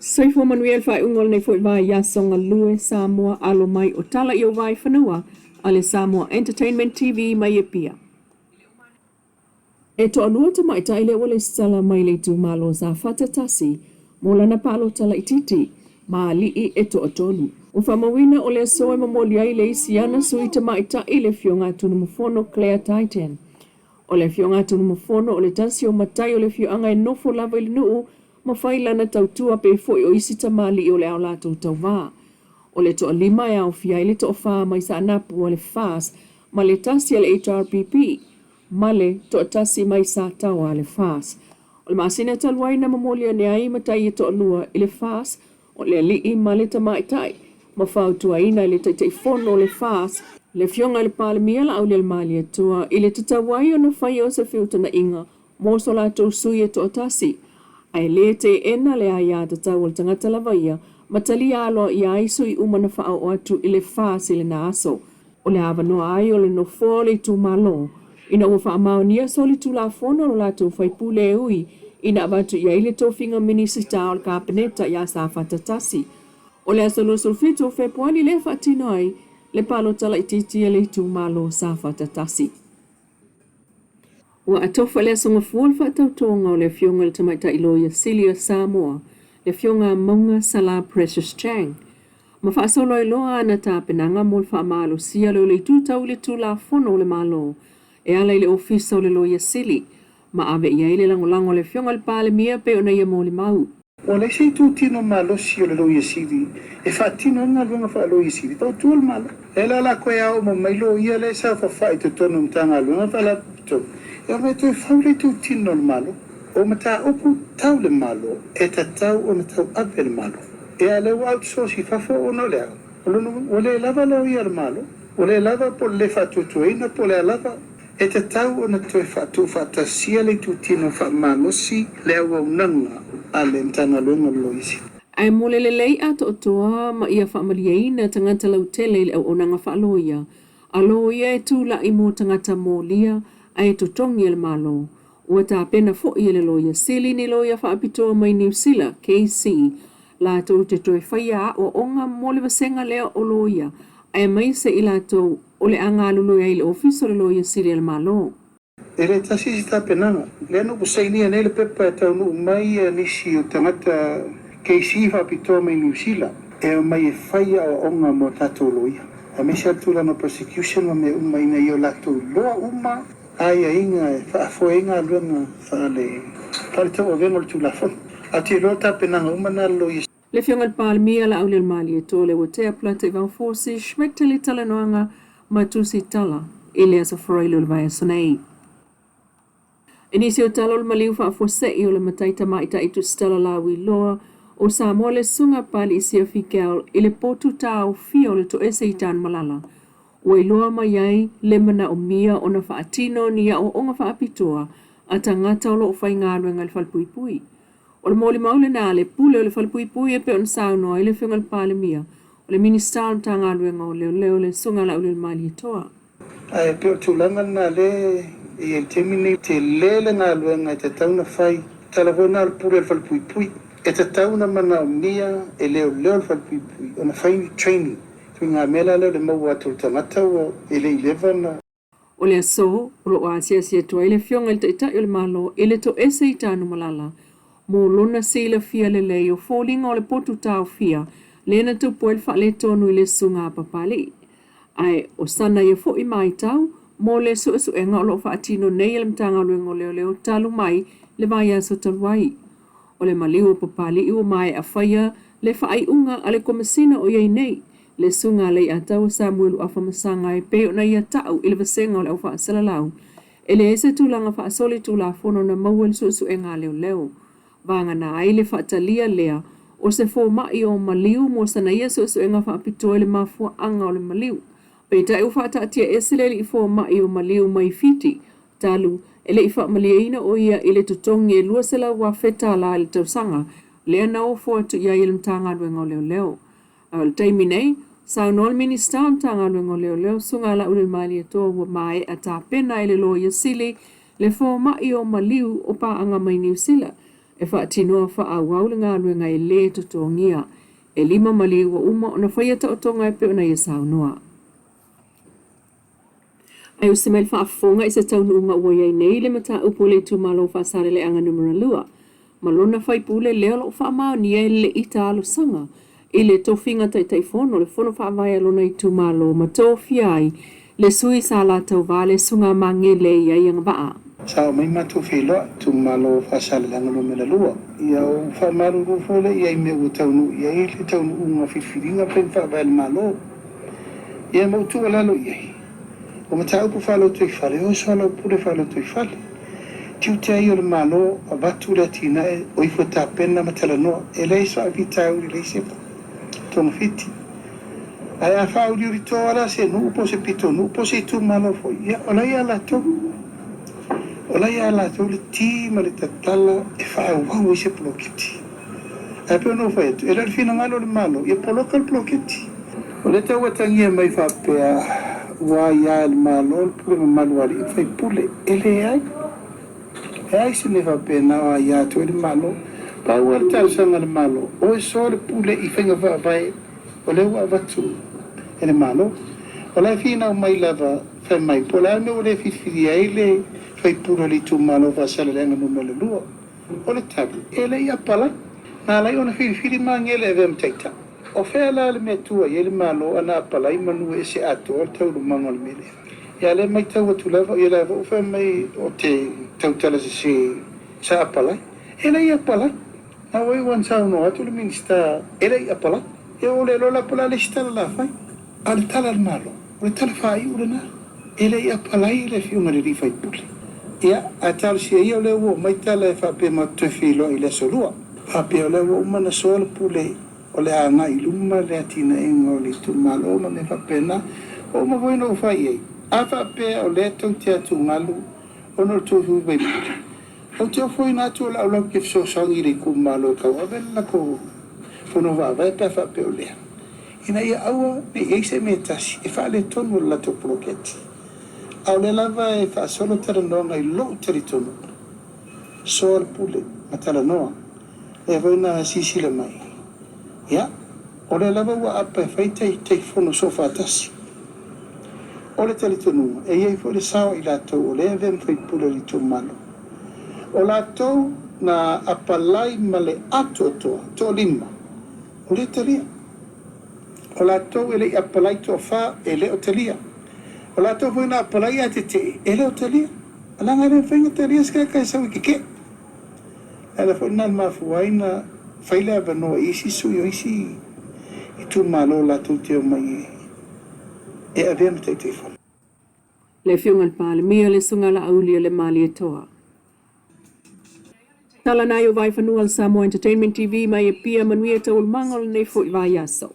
Soifo Manuel fai ungol nei foi vai ya songa lue Samoa alo mai o tala i o vai whanua ale Samoa Entertainment TV mai e pia. E to alua te mai taile wale sala mai le tu malo za fatatasi mo lana palo tala ititi ma li e to atolu. O whamawina o le soe mamoli ai le isiana sui te mai ta i le fionga tunu mufono Claire Titan. O le fionga tunu mufono o le tasi o matai o le fionga e nofo lava ili nuu ma fai lana tautua pe foi o isi tamali o le au lato tauwa. O le toa lima e au fia ile toa wha mai sa anapu o le fas ma le tasi le HRPP ma le toa tasi mai sa tawa le fas. O le masina taluai na mamolia ne ai matai e toa lua i le fas o le li ma le tamaitai ma fau tua ina le taitei fono le fas le fionga le pale miela au le mali tua i le tatawai o na fai o sa fiuta na inga mo so la tau sui e toa tasi. Ai le te ena le aia te tau o tangata lavaia, matali alo i aiso i umana wha o atu i le whaasi le na aso. O le awa noa ai o le no fōle tu malo. Ina ua wha maonia soli tu la fono o la tu whai pule ui, ina avatu i aile tō whinga minisita o le kapeneta i a sa whatatasi. O le aso lo sulfitu o whepuani le whatino ai, le palo tala i titi le tu malo sa whatatasi. Wa atofa le songa fuol whatautonga o le fionga le tamaita iloia Celia Samoa, le fionga maunga sala Precious Chang. Ma whaasolo iloa ana ta penanga mol wha malo sia lo le tutau le tula fono le malo, e ala ile ofisa o le loia Sili, ma ave ia ile langolango le fionga le pale mia pe ona ia mo le mau. O le sei tu tino malo si o le loia Sili, e fa tino nga luenga fa loia Sili, tau tuol malo. E la koe au mo mailo ia le sa fa fai te tonu mtanga luenga fa la to. E me tu faule tu tino le malo, o mata opu tau le malo, e ta tau o na tau ape le malo. E ale wa outsource fafo o no lea. O le lava lo ia le malo, o le lava po le fatu tuina po le lava, e ta tau o na toi fatu fata sia le tu tino fa malo si le au nanga ale mtanga luenga lo isi. Ai mole le lei ato toa ma ia whaamaliaina tangata lau tele le au onanga whaaloia. Aloia e tūla i mō tangata mōlia, ai totongi ele malo. Ua tā pena fo i ele loia Sili ni loia whaapitoa mai New Zealand, KC. La tau te toi whaia o onga mole vasenga lea o loia. Ai mai se i la tau o le anga lulu i le ofiso le loia Sili ele malo. Ele tasi si tā penanga. Lea nuku sainia nele pepa e tau nuu mai nisi o tangata KC whaapitoa mai New Zealand. E mai e whaia o onga mo tātou loia. A mesa tula no persecution wa me umma ina i o latou loa umma. Ai inga whaafoenga luenga whale tau o vengo le tūlafon. A te rota penanga umana lo i. Le fionga le pāle mia la au le mali e tō le watea plata i vang fōsi shmekte le tala noanga matusi tala i le asa wharailo le vai sonei. Inisi o tala o le maliu whaafose i o le mataita maita i tu stala lawi loa o Samoa le sunga pali i sia whikel i le potu tau fia o le to ese i tān malala. Ua iloa mai ai le mana o mia o na whaatino ni a o onga whaapitoa a tangata o lo whai ngāruenga le whalpuipui. O le mōli maule nā le pule o le whalpuipui e pe on saunoa i le whiunga le pāle mia o le minister o tā ngāruenga o leo le sunga la o le mali e toa. Ai pe o tūlanga nā le i e temine te lele ngāruenga e te tauna whai talavona le pule le whalpuipui e te tauna mana o mia e leo le whalpuipui o na whai training. Ngā mela leo le mau atu tangata o ele 11. O le aso, o lo asia sia tua i le fionga il taita i le malo, i le to ese i tānu malala. Mō lona sila fia le lei o fōlinga o le potu tāu fia, le na tupu el wha le tonu i le sunga papali. Ai, o sana ia fo i mai tau, mō le su enga o lo wha atino nei le mtanga luengo leo talu mai le vai aso taluai. O le maliu o papali i o mai a whaia le wha ai unga a le komisina o iei nei. Le sunga lei atau Samuel afa masanga e pe ona ia tau i le vasenga o le au whaasalalau. E le ese tūlanga whaasoli tūla fono na mauel su e ngā leo. Vanga na ai le whaatalia lea o se fō mai o maliu mo sana ia su e ngā whaapitoa le mafua anga o le maliu. Pei tai u whaatatia ese le i fō mai o maliu mai fiti. Talu, e le i whaamaliaina o ia i le tutongi e lua sela wa wheta la i le tausanga. Lea na o fō atu ia i le mtanga ruenga o leo. Al taimi nei, Sau nol minister tanga luengo leo sunga la ule mali e tō wa mai a tā pena i le loia Sili le fō mai o maliu o pā anga mai New Zealand. e whaatinoa whaawau le ngā luenga e le totongia e 5 mali ua uma o na whaia ta o tonga e peo na i saunoa. Ai o se mail whaafonga i se taununga ua iai nei le mata upo le tūmalo whaasare le anga numera lua. Malona whai pule leo lo whaamao ni e le ita alo sanga i le tofinga tai fono le fono whaamai alona i tūmalo ma tofi ai le sui sa la tau vale sunga mangele i ai ang vaa. Sa mai matu filo tūmalo whaasare le anga numera lua. Ia o whaamaru rufole i ai me ua taunu i ai le taunu unga whiwhiringa pen whaamai le malo. Ia mautu alalo i ai. O matau pu whalo tui whale, o swalo pule whalo tui whale. Tiu te ai o le malo, a watu le tina e, o i fwata pena matala noa, e lei so a vita uri lei sepa. Tonga fiti. Ai a wha uri uri toa ala se, nu upo se pito, nu upo se tu malo fo. Ia, o lai ala tau. O lai ala tau le ti ma le tatala, e wha wau i se plokiti. Ai peo no whaetu, e lai fina ngalo le malo, ia poloka le plokiti. O le tau atangia mai whapea, wa ya el malo pule manuali fai pule ele ai se ne va pena wa ya to el malo pa wa tal sanga el malo o so le pule I fenga va vai o le wa vatu el malo o la fina mai lava fa mai pola me o le fi ai le fai pule li tu malo va sala le no me le lua o le tab ele ya pala na la ona fi mangele vem taita o fela le metua ye le malo ana pala I manu e se ato o tau lu mangol mele ya le mai tau tu lava ye lava o fe mai o te tau tala se sa pala ele ia pala na wai wan sa no atu le minista ele ia pala e o le lo la pala le sta la fai al tala al malo o tala fai o na ele ia pala le fi una le fai pule ya atal se ia le o mai tala fa pe ma te filo ile solua fa pe le o mana sol pule o le anga I luma le atina ingo li tu malo ma me whapena o ma voi no whai ei. A whapea o le tau te atu ngalu o no tu hui bai pute. O te o fwoi nātu o lau lau ke fsosongi ri ku malo kau a vela ko whono wā vai pia whapea o lea. Ina ia aua ni eise me tasi e wha le tonu la to ploketi. Au le lava e wha solo tara noa ngai lo tari tonu. Soal pule matala noa e voi na sisila mai. Ya, o le lava wa apa fai te fono sofa tasi. O le tali tonu, e iei fo le sao I latou, o le evem fai pula li tu malo. O latou na apalai ma le ato toa, to lima. O le talia. O latou e le apalai to fa e le o talia. O latou fo na apalai a te e le o talia. Alanga le whainga talia ska kai sa wikike. Ala fo na mafuaina faile ava noa isi sui o isi I tu malo la tu te o mai e avea me te wham. Le whiungan pāle mea le sunga la aulia le mali e toa. Tala nai o vai whanua al Samoa Entertainment TV mai e pia manuia tau mangol nei fo I vai aso.